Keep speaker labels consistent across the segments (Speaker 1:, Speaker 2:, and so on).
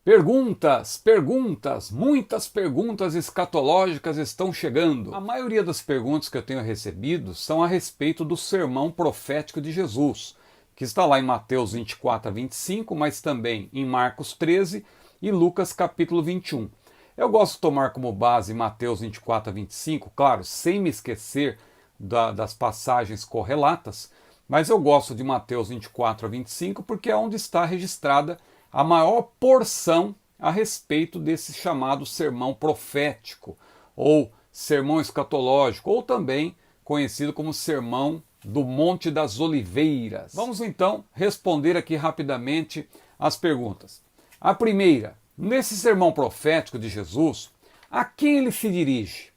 Speaker 1: Perguntas, perguntas, muitas perguntas escatológicas estão chegando. A maioria das perguntas que eu tenho recebido são a respeito do sermão profético de Jesus, que está lá em Mateus 24 a 25, mas também em Marcos 13 e Lucas capítulo 21. Eu gosto de tomar como base Mateus 24 a 25, claro, sem me esquecer das passagens correlatas, mas eu gosto de Mateus 24 a 25 porque é onde está registrada a maior porção a respeito desse chamado sermão profético, ou sermão escatológico, ou também conhecido como sermão do Monte das Oliveiras. Vamos então responder aqui rapidamente as perguntas. A primeira, nesse sermão profético de Jesus, a quem ele se dirige?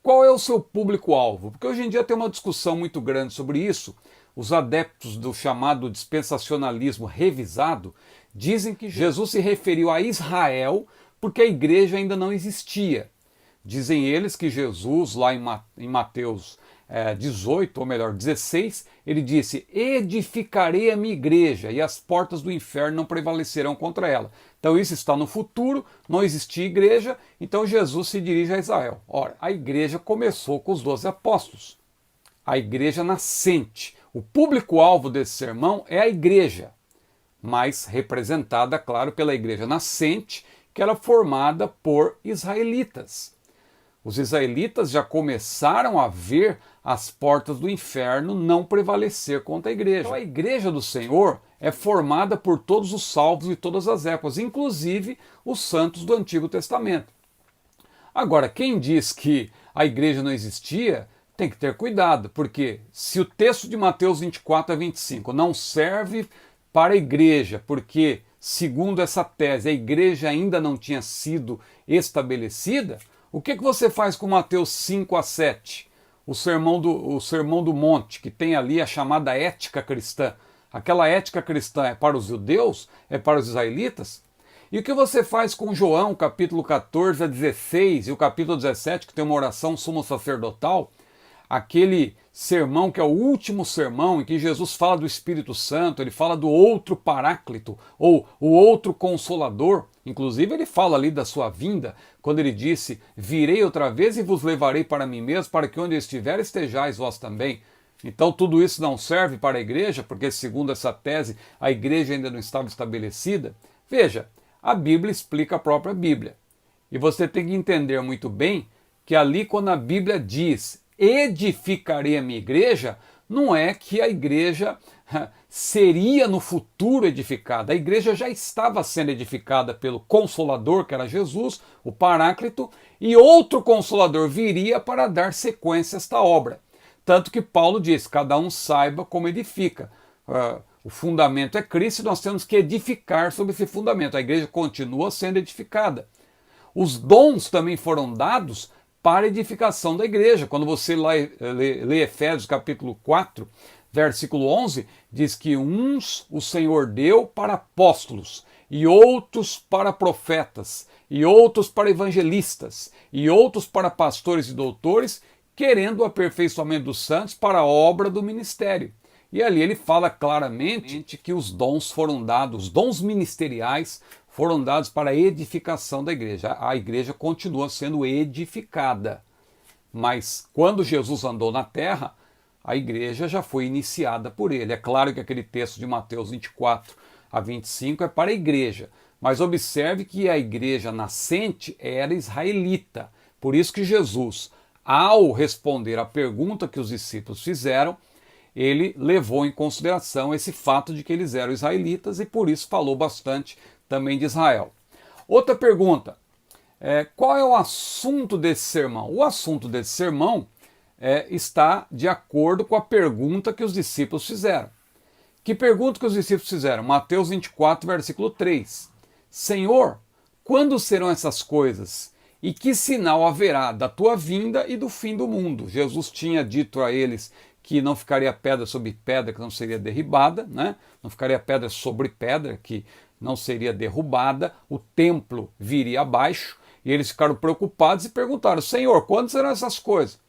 Speaker 1: Qual é o seu público-alvo? Porque hoje em dia tem uma discussão muito grande sobre isso. Os adeptos do chamado dispensacionalismo revisado dizem que Jesus se referiu a Israel porque a igreja ainda não existia. Dizem eles que Jesus, lá em Mateus 18, ou melhor, 16, ele disse: edificarei a minha igreja e as portas do inferno não prevalecerão contra ela. Então isso está no futuro, não existia igreja, então Jesus se dirige a Israel. Ora, a igreja começou com os 12 apóstolos. A igreja nascente. O público-alvo desse sermão é a igreja, mas representada, claro, pela igreja nascente, que era formada por israelitas. Os israelitas já começaram a ver as portas do inferno não prevalecer contra a igreja. Então a igreja do Senhor é formada por todos os salvos de todas as épocas, inclusive os santos do Antigo Testamento. Agora, quem diz que a igreja não existia, tem que ter cuidado, porque se o texto de Mateus 24 a 25 não serve para a igreja, porque, segundo essa tese, a igreja ainda não tinha sido estabelecida, o que você faz com Mateus 5 a 7? O sermão do Monte, que tem ali a chamada ética cristã. Aquela ética cristã é para os judeus? É para os israelitas? E o que você faz com João, capítulo 14 a 16 e o capítulo 17, que tem uma oração sumo sacerdotal? Aquele sermão que é o último sermão em que Jesus fala do Espírito Santo, ele fala do outro Paráclito, ou o outro Consolador. Inclusive ele fala ali da sua vinda, quando ele disse: virei outra vez e vos levarei para mim mesmo, para que onde eu estiver estejais vós também. Então tudo isso não serve para a igreja, porque segundo essa tese a igreja ainda não estava estabelecida. Veja, a Bíblia explica a própria Bíblia. E você tem que entender muito bem que ali quando a Bíblia diz edificarei a minha igreja, não é que a igreja seria no futuro edificada. A igreja já estava sendo edificada pelo Consolador, que era Jesus, o Paráclito, e outro Consolador viria para dar sequência a esta obra. Tanto que Paulo diz: cada um saiba como edifica. O fundamento é Cristo e nós temos que edificar sobre esse fundamento. A igreja continua sendo edificada. Os dons também foram dados para a edificação da igreja. Quando você lê Efésios capítulo 4, versículo 11, diz que uns o Senhor deu para apóstolos, e outros para profetas, e outros para evangelistas, e outros para pastores e doutores, querendo o aperfeiçoamento dos santos para a obra do ministério. E ali ele fala claramente que os dons foram dados, os dons ministeriais foram dados para a edificação da igreja. A igreja continua sendo edificada. Mas quando Jesus andou na terra, a igreja já foi iniciada por ele. É claro que aquele texto de Mateus 24 a 25 é para a igreja. Mas observe que a igreja nascente era israelita. Por isso que Jesus, ao responder à pergunta que os discípulos fizeram, ele levou em consideração esse fato de que eles eram israelitas e por isso falou bastante também de Israel. Outra pergunta, qual é o assunto desse sermão? O assunto desse sermão está de acordo com a pergunta que os discípulos fizeram. Que pergunta que os discípulos fizeram? Mateus 24, versículo 3. Senhor, quando serão essas coisas? E que sinal haverá da tua vinda e do fim do mundo? Jesus tinha dito a eles que não ficaria pedra sobre pedra que não seria derribada, né? Não ficaria pedra sobre pedra que não seria derrubada, o templo viria abaixo, e eles ficaram preocupados e perguntaram: Senhor, quando serão essas coisas?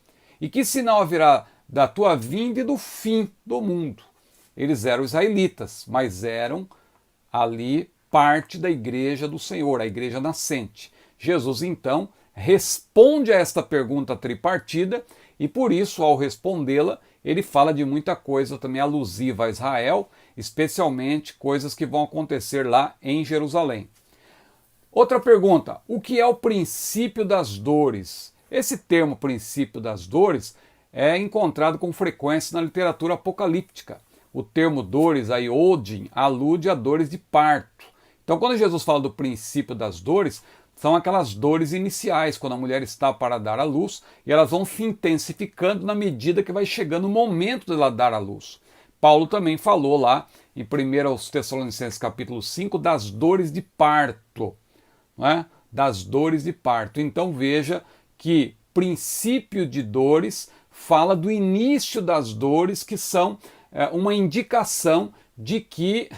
Speaker 1: E que sinal haverá da tua vinda e do fim do mundo? Eles eram israelitas, mas eram ali parte da igreja do Senhor, a igreja nascente. Jesus, então, responde a esta pergunta tripartida e, por isso, ao respondê-la, ele fala de muita coisa também alusiva a Israel, especialmente coisas que vão acontecer lá em Jerusalém. Outra pergunta, o que é o princípio das dores? Esse termo princípio das dores é encontrado com frequência na literatura apocalíptica. O termo dores, aí Odin, alude a dores de parto. Então, quando Jesus fala do princípio das dores, são aquelas dores iniciais, quando a mulher está para dar à luz, e elas vão se intensificando na medida que vai chegando o momento de ela dar à luz. Paulo também falou lá em 1 Tessalonicenses capítulo 5 das dores de parto, não é? Das dores de parto. Então veja que princípio de dores fala do início das dores, que são uma indicação de que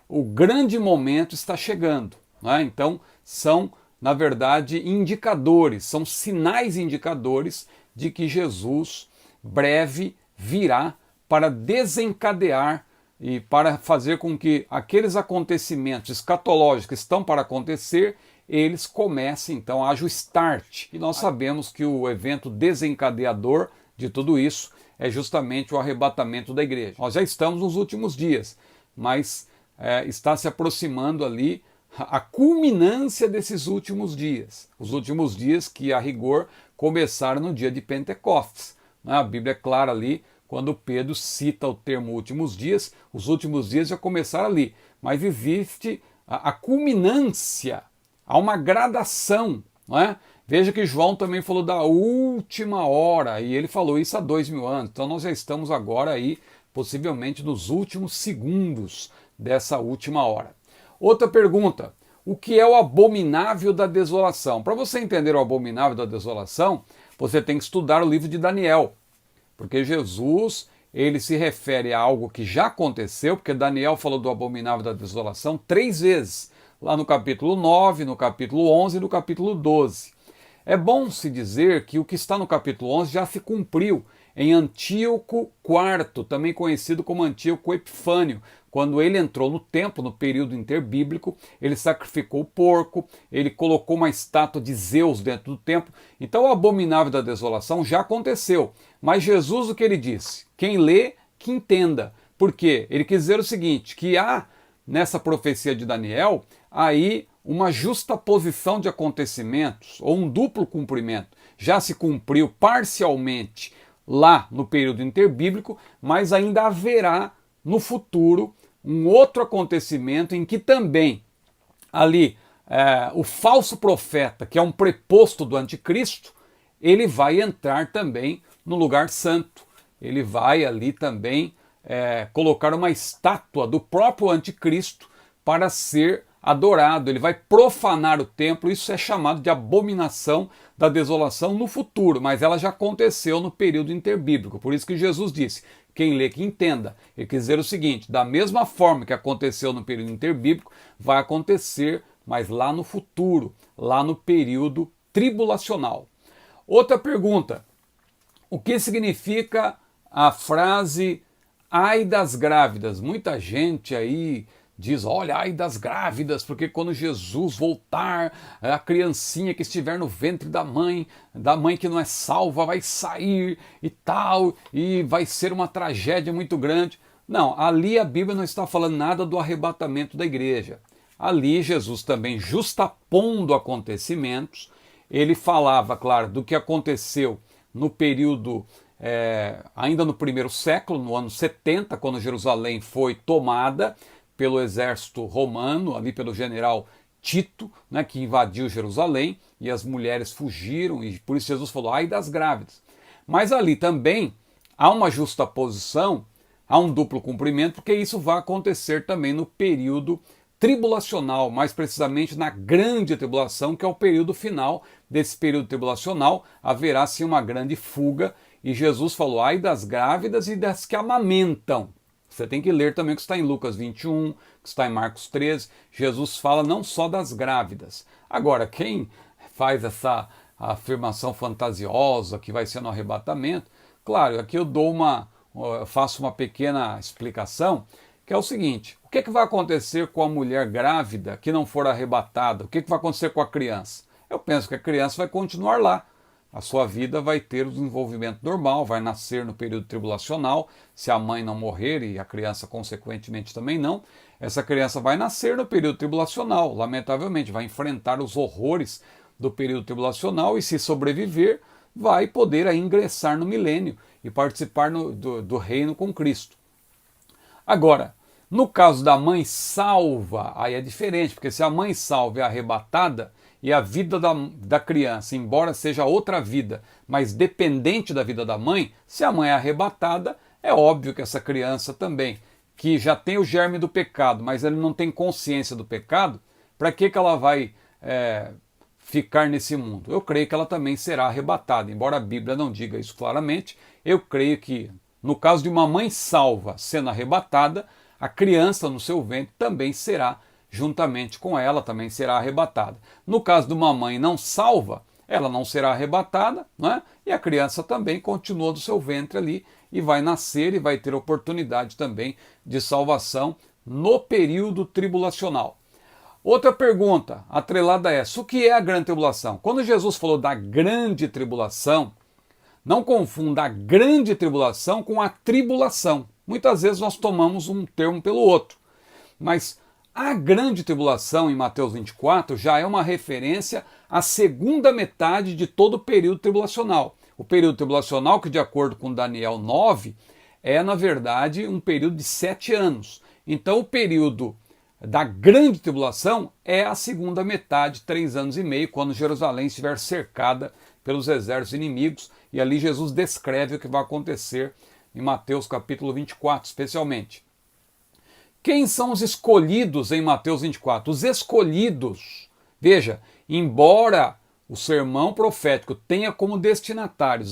Speaker 1: o grande momento está chegando, não é? Então são, na verdade, indicadores, são sinais indicadores de que Jesus breve virá para desencadear e para fazer com que aqueles acontecimentos escatológicos que estão para acontecer, eles comecem então, haja o start. E nós sabemos que o evento desencadeador de tudo isso é justamente o arrebatamento da igreja. Nós já estamos nos últimos dias, mas está se aproximando ali a culminância desses últimos dias. Os últimos dias que, a rigor, começaram no dia de Pentecostes. A Bíblia é clara ali, quando Pedro cita o termo últimos dias, os últimos dias já começaram ali. Mas existe a culminância, há uma gradação, não é? Veja que João também falou da última hora, e ele falou isso há 2000 anos. Então nós já estamos agora aí, possivelmente nos últimos segundos dessa última hora. Outra pergunta, o que é o abominável da desolação? Para você entender o abominável da desolação, você tem que estudar o livro de Daniel, porque Jesus, ele se refere a algo que já aconteceu, porque Daniel falou do abominável da desolação 3 vezes, lá no capítulo 9, no capítulo 11 e no capítulo 12. É bom se dizer que o que está no capítulo 11 já se cumpriu em Antíoco IV, também conhecido como Antíoco Epifânio. Quando ele entrou no templo, no período interbíblico, ele sacrificou o porco, ele colocou uma estátua de Zeus dentro do templo. Então o abominável da desolação já aconteceu. Mas Jesus, o que ele disse? Quem lê, que entenda. Por quê? Ele quis dizer o seguinte, que há nessa profecia de Daniel, aí uma justaposição de acontecimentos, ou um duplo cumprimento. Já se cumpriu parcialmente lá no período interbíblico, mas ainda haverá no futuro um outro acontecimento em que também ali o falso profeta, que é um preposto do anticristo, ele vai entrar também no lugar santo. Ele vai ali também colocar uma estátua do próprio anticristo para ser adorado. Ele vai profanar o templo. Isso é chamado de abominação da desolação no futuro, mas ela já aconteceu no período interbíblico. Por isso que Jesus disse, quem lê que entenda. Ele quer dizer o seguinte, da mesma forma que aconteceu no período interbíblico, vai acontecer, mas lá no futuro, lá no período tribulacional. Outra pergunta, o que significa a frase ai das grávidas? Muita gente aí diz, olha, ai das grávidas, porque quando Jesus voltar, a criancinha que estiver no ventre da mãe que não é salva, vai sair e tal, e vai ser uma tragédia muito grande. Não, ali a Bíblia não está falando nada do arrebatamento da igreja. Ali Jesus também, justapondo acontecimentos, ele falava, claro, do que aconteceu no período, ainda no primeiro século, no ano 70, quando Jerusalém foi tomada pelo exército romano, ali pelo general Tito, né, que invadiu Jerusalém, e as mulheres fugiram, e por isso Jesus falou, ai das grávidas. Mas ali também há uma justaposição, há um duplo cumprimento, porque isso vai acontecer também no período tribulacional, mais precisamente na grande tribulação, que é o período final. Desse período tribulacional haverá sim uma grande fuga, e Jesus falou, ai das grávidas e das que amamentam. Você tem que ler também o que está em Lucas 21, que está em Marcos 13. Jesus fala não só das grávidas. Agora, quem faz essa afirmação fantasiosa que vai ser no arrebatamento, claro, aqui eu faço uma pequena explicação, que é o seguinte: o que vai acontecer com a mulher grávida que não for arrebatada? O que vai acontecer com a criança? Eu penso que a criança vai continuar lá. A sua vida vai ter o desenvolvimento normal, vai nascer no período tribulacional, se a mãe não morrer e a criança consequentemente também não, essa criança vai nascer no período tribulacional, lamentavelmente, vai enfrentar os horrores do período tribulacional e, se sobreviver, vai poder aí ingressar no milênio e participar do reino com Cristo. Agora, no caso da mãe salva, aí é diferente, porque se a mãe salva é arrebatada e a vida da criança, embora seja outra vida, mas dependente da vida da mãe, se a mãe é arrebatada, é óbvio que essa criança também, que já tem o germe do pecado, mas ela não tem consciência do pecado, para que ela vai ficar nesse mundo? Eu creio que ela também será arrebatada, embora a Bíblia não diga isso claramente. Eu creio que, no caso de uma mãe salva sendo arrebatada, a criança no seu ventre também será, juntamente com ela, também será arrebatada. No caso de uma mãe não salva, ela não será arrebatada, né? E a criança também continua do seu ventre ali e vai nascer e vai ter oportunidade também de salvação no período tribulacional. Outra pergunta atrelada a essa: o que é a grande tribulação? Quando Jesus falou da grande tribulação, não confunda a grande tribulação com a tribulação. Muitas vezes nós tomamos um termo pelo outro, mas a grande tribulação em Mateus 24 já é uma referência à segunda metade de todo o período tribulacional. O período tribulacional, que de acordo com Daniel 9, é na verdade um período de 7 anos. Então o período da grande tribulação é a segunda metade, 3 anos e meio, quando Jerusalém estiver cercada pelos exércitos inimigos, e ali Jesus descreve o que vai acontecer em Mateus capítulo 24, especialmente. Quem são os escolhidos em Mateus 24? Os escolhidos, veja, embora o sermão profético tenha como destinatários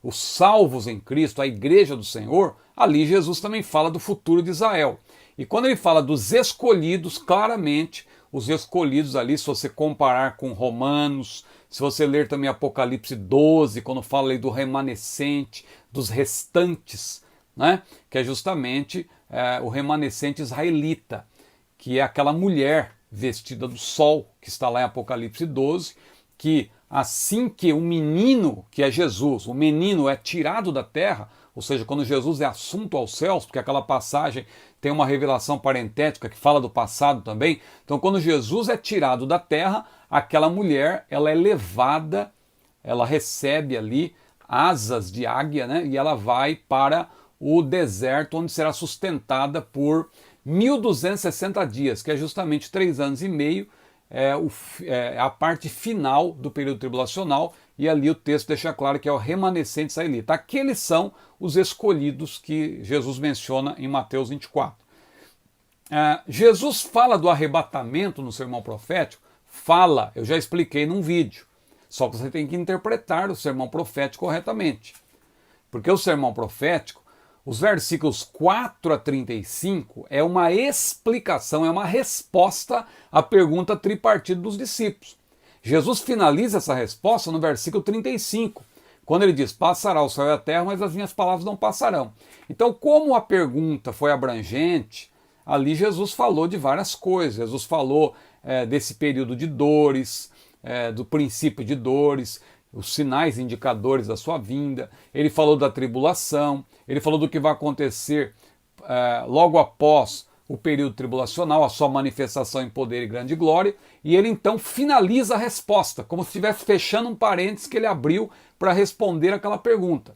Speaker 1: os salvos em Cristo, a igreja do Senhor, ali Jesus também fala do futuro de Israel. E quando ele fala dos escolhidos, claramente, os escolhidos ali, se você comparar com Romanos, se você ler também Apocalipse 12, quando fala aí do remanescente, dos restantes, né? Que é justamente o remanescente israelita, que é aquela mulher vestida do sol, que está lá em Apocalipse 12, que assim que o menino, que é Jesus, o menino é tirado da terra, ou seja, quando Jesus é assunto aos céus, porque aquela passagem tem uma revelação parentética que fala do passado também. Então, quando Jesus é tirado da terra, aquela mulher, ela é levada, ela recebe ali asas de águia, né? E ela vai para o deserto, onde será sustentada por 1260 dias, que é justamente 3 anos e meio, a parte final do período tribulacional, e ali o texto deixa claro que é o remanescente israelita. Aqueles são os escolhidos que Jesus menciona em Mateus 24. Jesus fala do arrebatamento no sermão profético? Fala, eu já expliquei num vídeo. Só que você tem que interpretar o sermão profético corretamente. Porque o sermão profético, os versículos 4 a 35, é uma explicação, é uma resposta à pergunta tripartida dos discípulos. Jesus finaliza essa resposta no versículo 35, quando ele diz: passará o céu e a terra, mas as minhas palavras não passarão. Então, como a pergunta foi abrangente, ali Jesus falou de várias coisas. Jesus falou desse período de dores, do princípio de dores, os sinais indicadores da sua vinda. Ele falou da tribulação, ele falou do que vai acontecer logo após o período tribulacional, a sua manifestação em poder e grande glória, e ele então finaliza a resposta, como se estivesse fechando um parênteses que ele abriu para responder aquela pergunta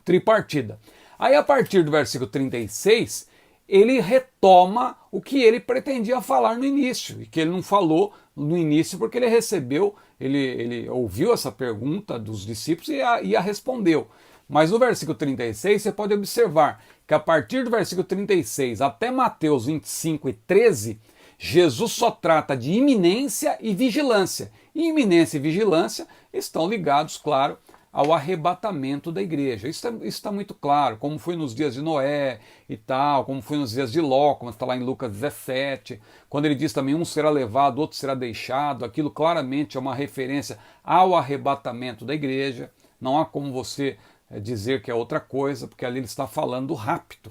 Speaker 1: tripartida. Aí, a partir do versículo 36, ele retoma o que ele pretendia falar no início, e que ele não falou no início porque ele recebeu, ele ouviu essa pergunta dos discípulos e a respondeu. Mas no versículo 36 você pode observar que a partir do versículo 36 até Mateus 25 e 13, Jesus só trata de iminência e vigilância. E iminência e vigilância estão ligados, claro, ao arrebatamento da igreja. Isso está muito claro, como foi nos dias de Noé e tal, como foi nos dias de Ló, como está lá em Lucas 17, quando ele diz também: um será levado, outro será deixado. Aquilo claramente é uma referência ao arrebatamento da igreja. Não há como você dizer que é outra coisa, porque ali ele está falando do rapto,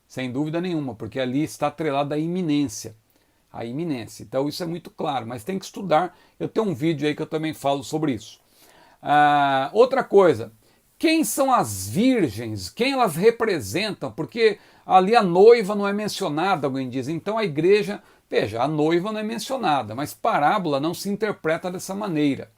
Speaker 1: sem dúvida nenhuma, porque ali está atrelado à iminência. A iminência. Então isso é muito claro, mas tem que estudar. Eu tenho um vídeo aí que eu também falo sobre isso. Outra coisa, quem são as virgens? Quem elas representam? Porque ali a noiva não é mencionada, alguém diz. Então a igreja, veja, a noiva não é mencionada, mas parábola não se interpreta dessa maneira.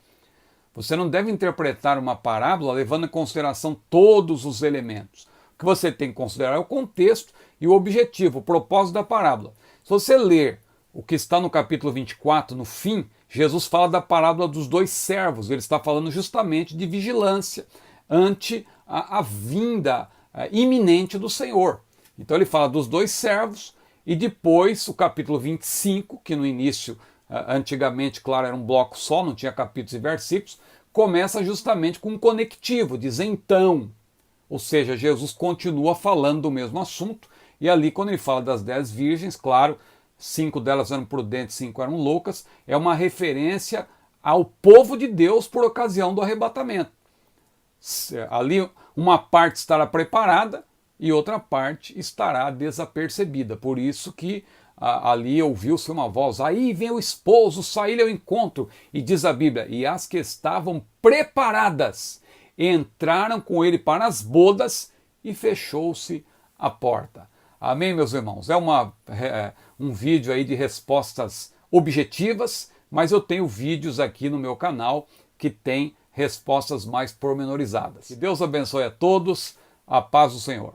Speaker 1: Você não deve interpretar uma parábola levando em consideração todos os elementos. O que você tem que considerar é o contexto e o objetivo, o propósito da parábola. Se você ler o que está no capítulo 24, no fim, Jesus fala da parábola dos dois servos. Ele está falando justamente de vigilância ante a vinda iminente do Senhor. Então ele fala dos dois servos e depois o capítulo 25, que no início, antigamente, claro, era um bloco só, não tinha capítulos e versículos, começa justamente com um conectivo, diz então. Ou seja, Jesus continua falando do mesmo assunto e ali quando ele fala das 10 virgens, claro, 5 delas eram prudentes, 5 eram loucas, é uma referência ao povo de Deus por ocasião do arrebatamento. Ali uma parte estará preparada e outra parte estará desapercebida. Por isso que ali ouviu-se uma voz, aí vem o esposo sair ao encontro, e diz a Bíblia, e as que estavam preparadas entraram com ele para as bodas e fechou-se a porta. Amém, meus irmãos? É um vídeo aí de respostas objetivas, mas eu tenho vídeos aqui no meu canal que tem respostas mais pormenorizadas. Que Deus abençoe a todos, a paz do Senhor.